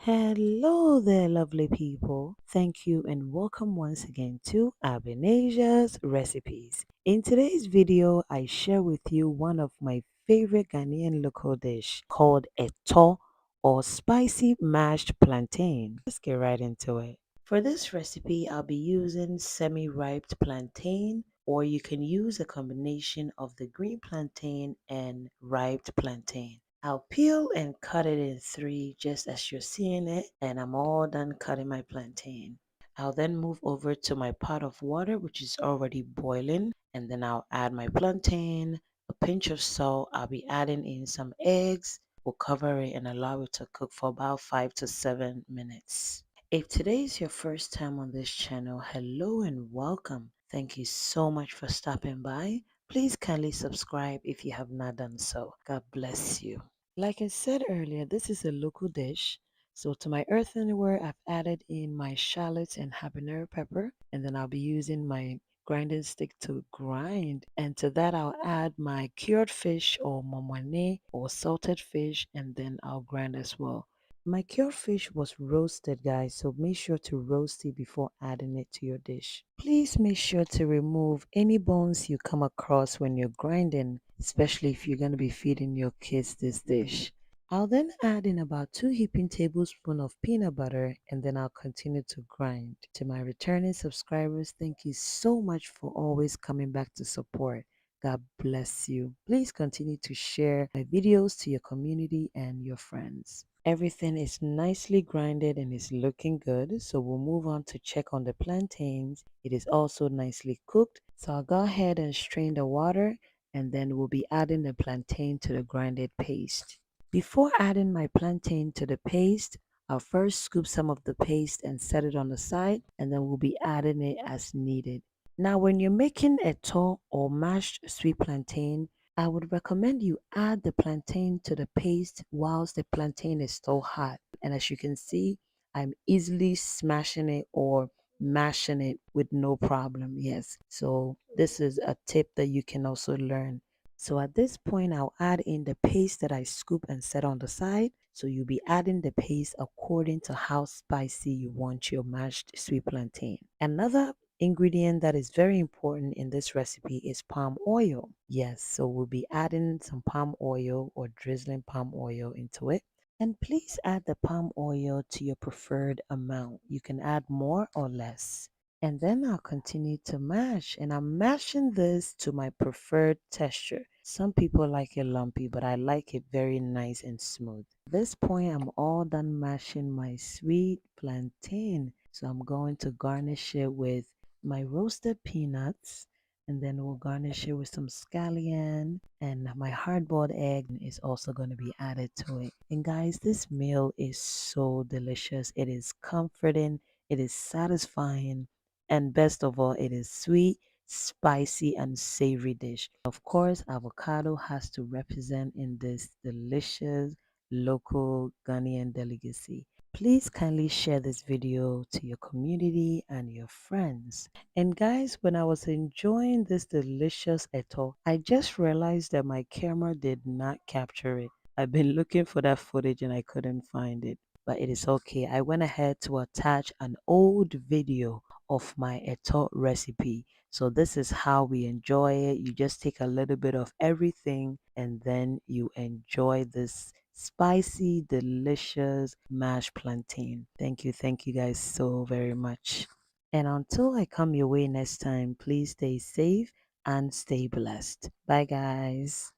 Hello there, lovely people. Thank you and welcome once again to Abinasia's Recipes. In today's video, I share with you one of my favorite Ghanaian local dish called Etor or spicy mashed plantain. Let's get right into it. For this recipe, I'll be using semi-ripe plantain, or you can use a combination of the green plantain and ripe plantain. I'll peel and cut it in three just as you're seeing it, and I'm all done cutting my plantain. I'll then move over to my pot of water which is already boiling, and then I'll add my plantain, a pinch of salt. I'll be adding in some eggs. We'll cover it and allow it to cook for about 5 to 7 minutes. If today is your first time on this channel, hello and welcome. Thank you so much for stopping by. Please kindly subscribe if you have not done so. God bless you. Like I said earlier, this is a local dish. So to my earthenware, I've added in my shallots and habanero pepper, and then I'll be using my grinding stick to grind. And to that, I'll add my cured fish or momane or salted fish, and then I'll grind as well. My cured fish was roasted, guys, so make sure to roast it before adding it to your dish. Please make sure to remove any bones you come across when you're grinding, especially if you're going to be feeding your kids this dish. I'll then add in about 2 heaping tablespoons of peanut butter, and then I'll continue to grind. To my returning subscribers, thank you so much for always coming back to support. God bless you. Please continue to share my videos to your community and your friends. Everything is nicely grinded and is looking good, so we'll move on to check on the plantains. It is also nicely cooked, so I'll go ahead and strain the water, and then we'll be adding the plantain to the grinded paste. Before adding my plantain to the paste, I'll first scoop some of the paste and set it on the side, and then we'll be adding it as needed. Now, when you're making a etor or mashed sweet plantain, I would recommend you add the plantain to the paste whilst the plantain is still hot. And as you can see, I'm easily smashing it or mashing it with no problem. Yes. So this is a tip that you can also learn. So at this point, I'll add in the paste that I scoop and set on the side. So you'll be adding the paste according to how spicy you want your mashed sweet plantain. Another ingredient that is very important in this recipe is palm oil. Yes, so we'll be adding some palm oil or drizzling palm oil into it. And please add the palm oil to your preferred amount. You can add more or less. And then I'll continue to mash, and I'm mashing this to my preferred texture. Some people like it lumpy, but I like it very nice and smooth. At this point, I'm all done mashing my sweet plantain. So I'm going to garnish it with my roasted peanuts, and then we'll garnish it with some scallion, and my hard-boiled egg is also going to be added to it. And guys, this meal is so delicious. It is comforting, it is satisfying, and best of all, it is sweet, spicy, and savory dish. Of course, avocado has to represent in this delicious local Ghanaian delicacy. Please kindly share this video to your community and your friends. And guys, when I was enjoying this delicious eto, I just realized that my camera did not capture it. I've been looking for that footage and I couldn't find it. But it is okay. I went ahead to attach an old video of my eto recipe. So this is how we enjoy it. You just take a little bit of everything and then you enjoy this spicy, delicious mashed plantain. Thank you guys so very much. And until I come your way next time, please stay safe and stay blessed. Bye, guys.